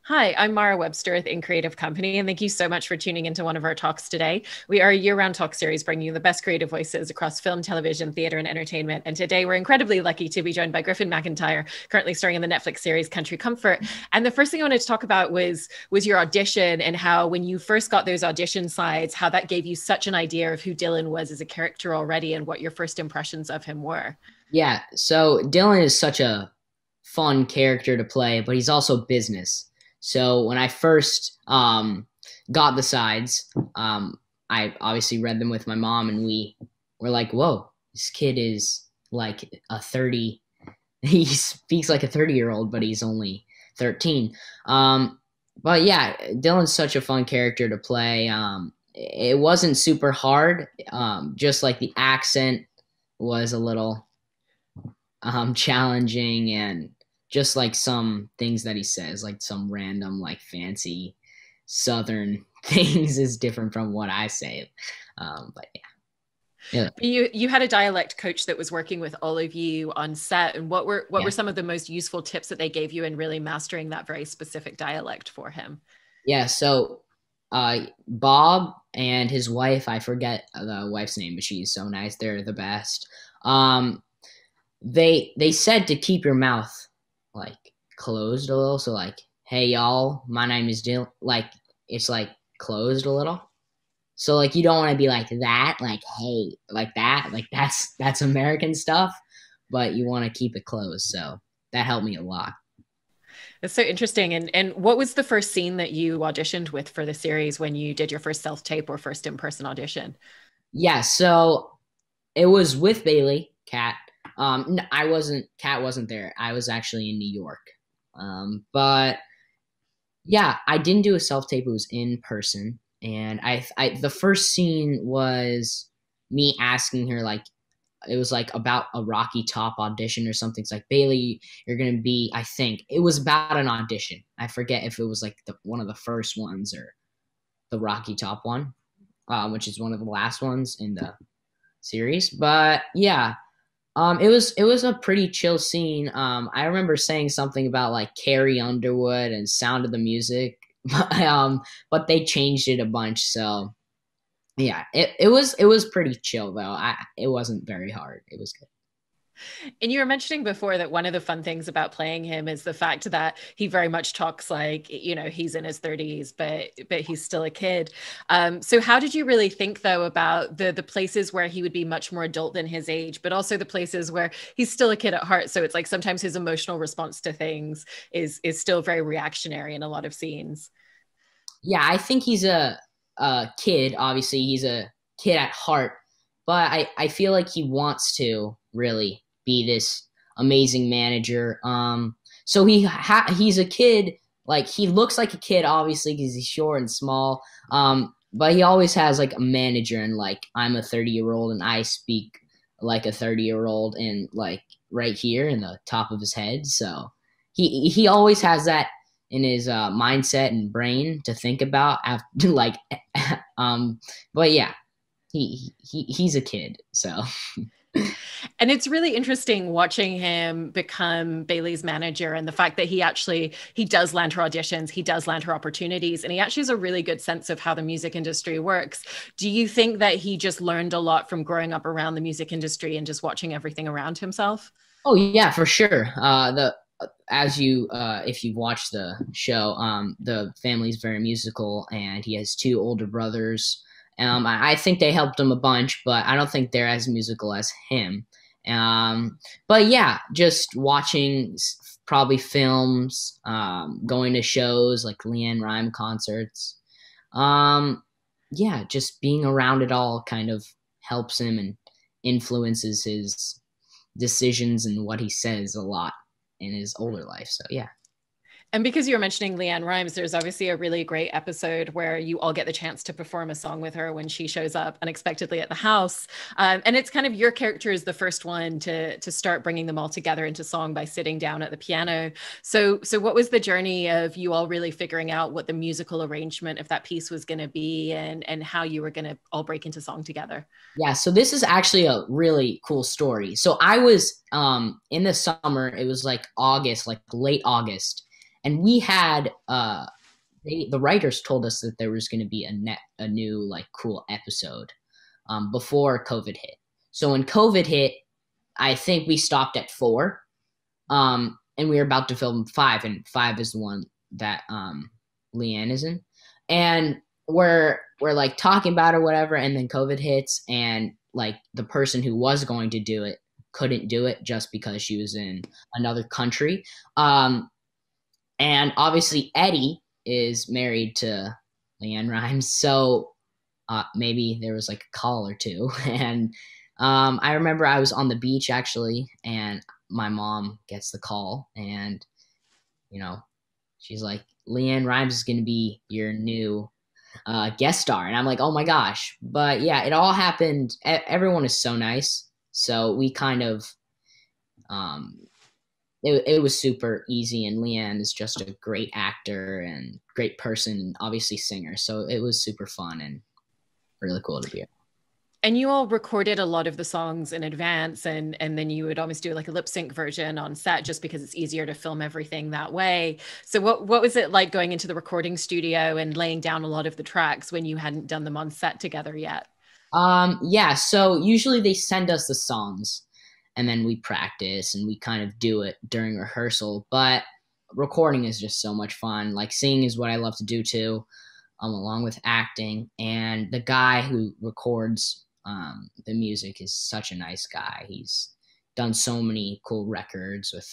Hi, I'm Mara Webster with In Creative Company, and thank you so much for tuning into one of our talks today. We are a year-round talk series bringing you the best creative voices across film, television, theater, and entertainment. And today we're incredibly lucky to be joined by Griffin McIntyre, currently starring in the Netflix series Country Comfort. And the first thing I wanted to talk about was your audition and how when you first got those audition slides, how that gave you such an idea of who Dylan was as a character already and what your first impressions of him were. Yeah, so Dylan is such a fun character to play, but he's also business. So when I first got the sides, I obviously read them with my mom, and we were like, "Whoa, this kid is like a 30." He speaks like a 30-year-old, but he's only 13. But yeah, Dylan's such a fun character to play. It wasn't super hard. Just like the accent was a little challenging, and just like some things that he says, like some random like fancy southern things is different from what I say. But yeah. You had a dialect coach that was working with all of you on set, and what were Yeah. some of the most useful tips that they gave you in really mastering that very specific dialect for him? Yeah. So Bob and his wife, I forget the wife's name, but she's so nice. They're the best. Um, they said to keep your mouth like closed a little. So like, hey y'all, my name is Dylan. Like it's like closed a little. So like you don't want to be like that, like hey, like that, like that's American stuff, but you want to keep it closed. So that helped me a lot. It's so interesting. And what was the first scene that you auditioned with for the series when you did your first self tape or first in person audition? Yeah, so it was with Bailey, Kat. I wasn't. Kat wasn't there. I was actually in New York. But yeah, I didn't do a self tape. It was in person, and the first scene was me asking her like it was like about a Rocky Top audition or something. It's like Bailey, you're gonna be. I think it was about an audition. I forget if it was like one of the first ones or the Rocky Top one, which is one of the last ones in the series. But yeah, it was a pretty chill scene. I remember saying something about like Carrie Underwood and Sound of the Music, but they changed it a bunch. So yeah, it was pretty chill though. It wasn't very hard. It was good. And you were mentioning before that one of the fun things about playing him is the fact that he very much talks like, he's in his 30s, but he's still a kid. So how did you really think though about the places where he would be much more adult than his age, but also the places where he's still a kid at heart? So it's like sometimes his emotional response to things is still very reactionary in a lot of scenes. Yeah, I think he's a kid. Obviously, he's a kid at heart, but I feel like he wants to really be this amazing manager. So he's a kid. Like he looks like a kid, obviously, because he's short and small. But he always has like a manager, and like I'm a 30-year-old, and I speak like a 30-year-old, and like right here in the top of his head. So he always has that in his mindset and brain to think about after like um but yeah, he's a kid, so And it's really interesting watching him become Bailey's manager and the fact that he does land her auditions, he does land her opportunities, and he actually has a really good sense of how the music industry works. Do you think that he just learned a lot from growing up around the music industry and just watching everything around himself? oh yeah, for sure. The As you if you've watched the show, the family's very musical, and he has two older brothers. I think they helped him a bunch, but I don't think they're as musical as him. But yeah, just watching probably films, going to shows like Leanne Rhyme concerts. Um, yeah, just being around it all kind of helps him and influences his decisions and what he says a lot in his older life. So yeah. And because you were mentioning Leanne Rhymes, there's obviously a really great episode where you all get the chance to perform a song with her when she shows up unexpectedly at the house. And it's kind of your character is the first one to start bringing them all together into song by sitting down at the piano. So what was the journey of you all really figuring out what the musical arrangement of that piece was going to be and how you were going to all break into song together? Yeah, so this is actually a really cool story. So I was in the summer, it was like August, like late August, and we had the writers told us that there was going to be a new like cool episode before COVID hit. So when COVID hit, I think we stopped at 4, and we were about to film 5, and 5 is the one that Leanne is in, and we're like talking about it or whatever, and then COVID hits, and like the person who was going to do it couldn't do it just because she was in another country. And obviously Eddie is married to Leanne Rimes, so maybe there was like a call or two. And I remember I was on the beach actually, and my mom gets the call, and you know, she's like, Leanne Rimes is going to be your new guest star. And I'm like, oh my gosh. But yeah, it all happened. Everyone is so nice. So we kind of, it was super easy. And Leanne is just a great actor and great person, and obviously singer. So it was super fun and really cool to be here. And you all recorded a lot of the songs in advance, and then you would almost do like a lip sync version on set just because it's easier to film everything that way. So what was it like going into the recording studio and laying down a lot of the tracks when you hadn't done them on set together yet? Yeah, so usually they send us the songs and then we practice and we kind of do it during rehearsal. But recording is just so much fun. Like singing is what I love to do too, along with acting. And the guy who records the music is such a nice guy. He's done so many cool records with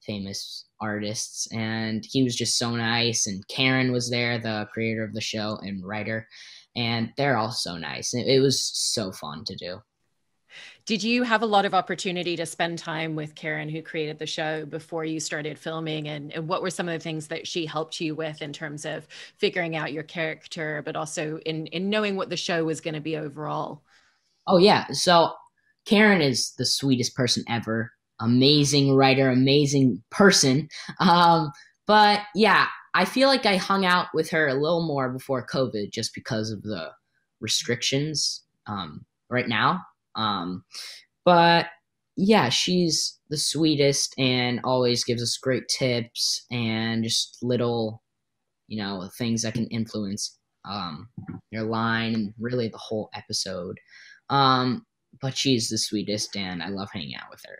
famous artists, and he was just so nice. And Karen was there, the creator of the show and writer, and they're all so nice. It was so fun to do. Did you have a lot of opportunity to spend time with Karen, who created the show, before you started filming? And what were some of the things that she helped you with in terms of figuring out your character, but also in knowing what the show was going to be overall? Oh yeah, so Karen is the sweetest person ever. Amazing writer, amazing person. But yeah, I feel like I hung out with her a little more before COVID just because of the restrictions right now. But yeah, she's the sweetest and always gives us great tips and just little, things that can influence your line and really the whole episode. But she's the sweetest and I love hanging out with her.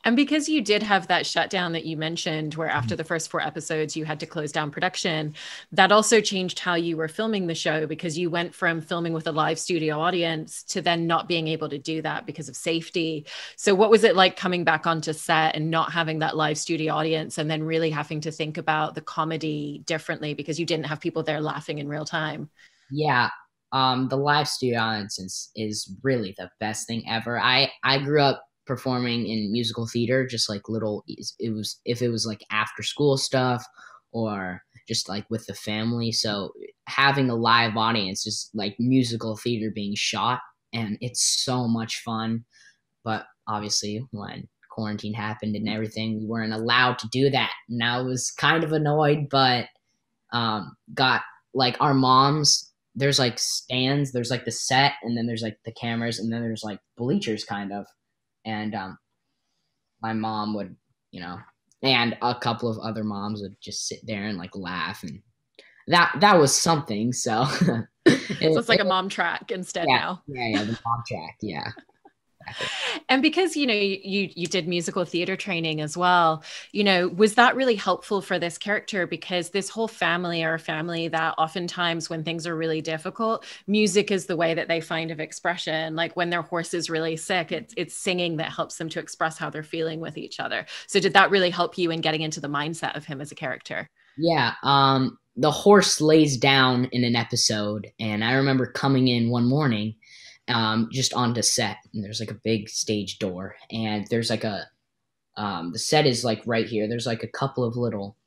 And because you did have that shutdown that you mentioned, where after the first 4 episodes, you had to close down production, that also changed how you were filming the show, because you went from filming with a live studio audience to then not being able to do that because of safety. So what was it like coming back onto set and not having that live studio audience, and then really having to think about the comedy differently because you didn't have people there laughing in real time? Yeah. The live studio audience is really the best thing ever. I grew up performing in musical theater, just like if it was like after school stuff or just like with the family. So having a live audience is like musical theater being shot, and it's so much fun. But obviously when quarantine happened and everything, we weren't allowed to do that. And I was kind of annoyed, but got like our moms, there's like stands, there's like the set, and then there's like the cameras, and then there's like bleachers kind of. And my mom would, and a couple of other moms would just sit there and like laugh, and that was something. So, so it's like a mom track instead now. Yeah, the mom track, yeah. And because, you did musical theater training as well, was that really helpful for this character? Because this whole family are a family that oftentimes when things are really difficult, music is the way that they find of expression. Like when their horse is really sick, it's singing that helps them to express how they're feeling with each other. So did that really help you in getting into the mindset of him as a character? Yeah. The horse lays down in an episode, and I remember coming in one morning just onto set, and there's like a big stage door, and there's like the set is like right here. There's like a couple of little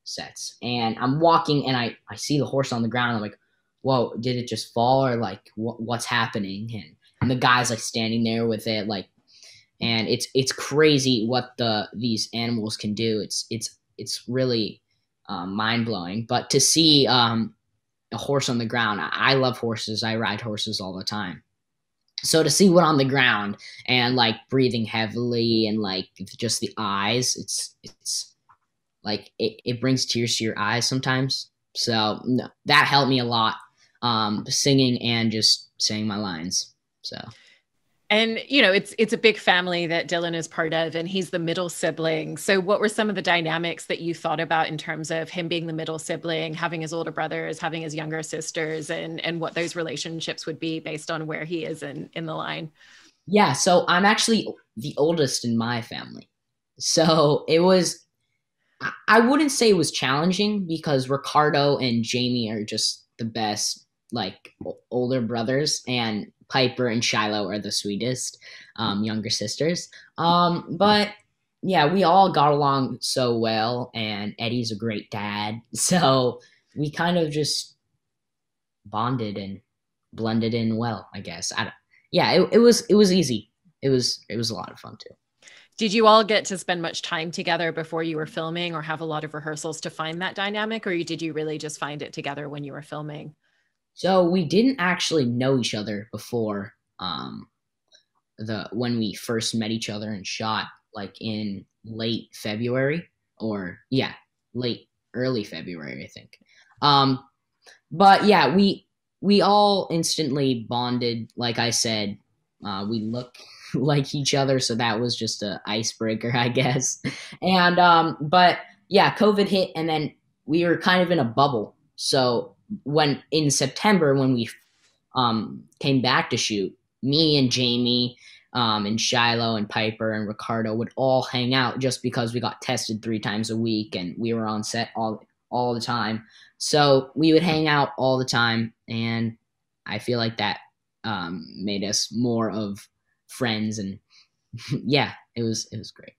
sets, and I'm walking and I see the horse on the ground. I'm like, whoa, did it just fall, or like what's happening? And the guy's like standing there with it, like, and it's crazy what these animals can do. It's really mind blowing. But to see a horse on the ground, I love horses. I ride horses all the time. So to see one on the ground and like breathing heavily and like just the eyes, like it brings tears to your eyes sometimes. So no, that helped me a lot, singing and just saying my lines. So And it's a big family that Dylan is part of, and he's the middle sibling. So, what were some of the dynamics that you thought about in terms of him being the middle sibling, having his older brothers, having his younger sisters, and what those relationships would be based on where he is in the line? yeah, so I'm actually the oldest in my family. So it was, I wouldn't say it was challenging because Ricardo and Jamie are just the best, like older brothers, and Piper and Shiloh are the sweetest, younger sisters. But yeah, we all got along so well, and Eddie's a great dad. So we kind of just bonded and blended in well, I guess. Yeah, it was easy. It was a lot of fun too. Did you all get to spend much time together before you were filming, or have a lot of rehearsals to find that dynamic, or did you really just find it together when you were filming? So we didn't actually know each other before the when we first met each other and shot, like in late February, or yeah, late early February, I think. Um but yeah, we all instantly bonded. Like I said, we look like each other, so that was just a icebreaker, I guess. And but yeah, COVID hit, and then we were kind of in a bubble. So when in September, when we came back to shoot, me and Jamie, and Shiloh and Piper and Ricardo would all hang out just because we got tested 3 times a week and we were on set all the time. So we would hang out all the time, and I feel like that made us more of friends. And yeah, it was great.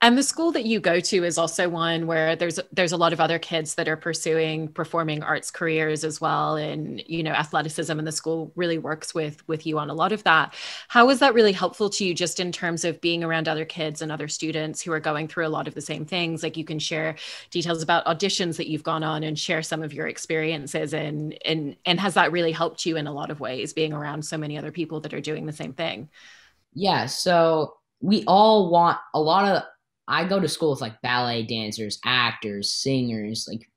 And the school that you go to is also one where there's a lot of other kids that are pursuing performing arts careers as well, and athleticism, and the school really works with you on a lot of that. How is that really helpful to you, just in terms of being around other kids and other students who are going through a lot of the same things? Like, you can share details about auditions that you've gone on and share some of your experiences, and has that really helped you in a lot of ways, being around so many other people that are doing the same thing? Yeah, so we all want a lot of. I go to school with like ballet dancers, actors, singers, like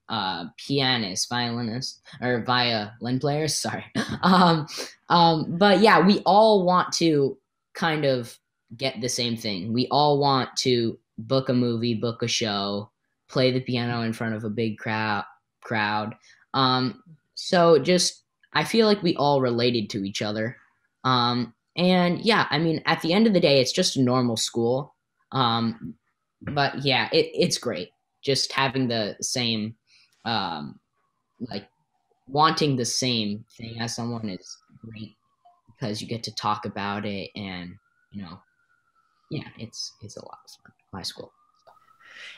pianists, violinists, or violin players. Sorry. um, but yeah, we all want to kind of get the same thing. We all want to book a movie, book a show, play the piano in front of a big crowd. So just I feel like we all related to each other. And yeah, I mean, at the end of the day, it's just a normal school. But yeah, it's great. Just having the same, like wanting the same thing as someone is great because you get to talk about it, and you know, yeah, it's a lot of fun. My school.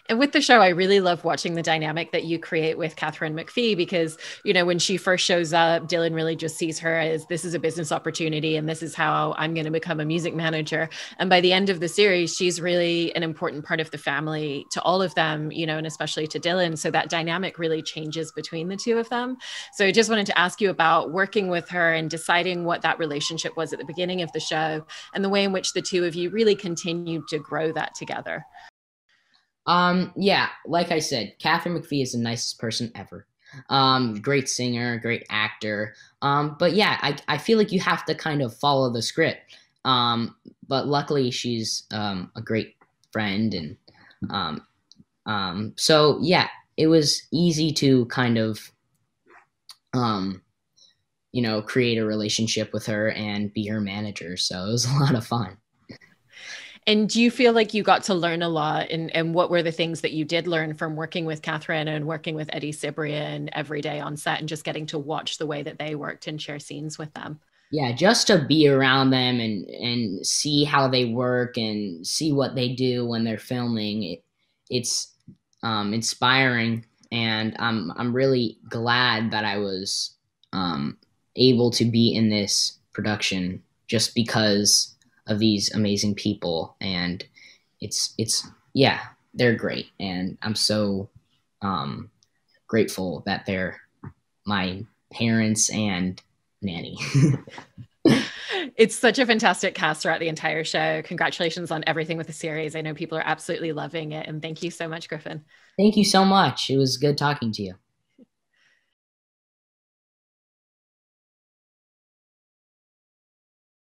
And with the show, I really love watching the dynamic that you create with Catherine McPhee, because, when she first shows up, Dylan really just sees her as, this is a business opportunity and this is how I'm going to become a music manager. And by the end of the series, she's really an important part of the family to all of them, and especially to Dylan. So that dynamic really changes between the two of them. So I just wanted to ask you about working with her and deciding what that relationship was at the beginning of the show, and the way in which the two of you really continued to grow that together. Yeah, like I said, Catherine McPhee is the nicest person ever. Great singer, great actor. But yeah, I feel like you have to kind of follow the script. But luckily she's a great friend, and so yeah, it was easy to kind of create a relationship with her and be her manager. So it was a lot of fun. And do you feel like you got to learn a lot? And what were the things that you did learn from working with Catherine and working with Eddie Cibrian every day on set, and just getting to watch the way that they worked and share scenes with them? Yeah, just to be around them and see how they work and see what they do when they're filming, it's inspiring, and I'm really glad that I was able to be in this production just because of these amazing people. And it's yeah, they're great, and I'm so um, grateful that they're my parents and nanny. It's such a fantastic cast throughout the entire show. Congratulations on everything with the series. I know people are absolutely loving it. And thank you so much, Griffin. Thank you so much. It was good talking to you.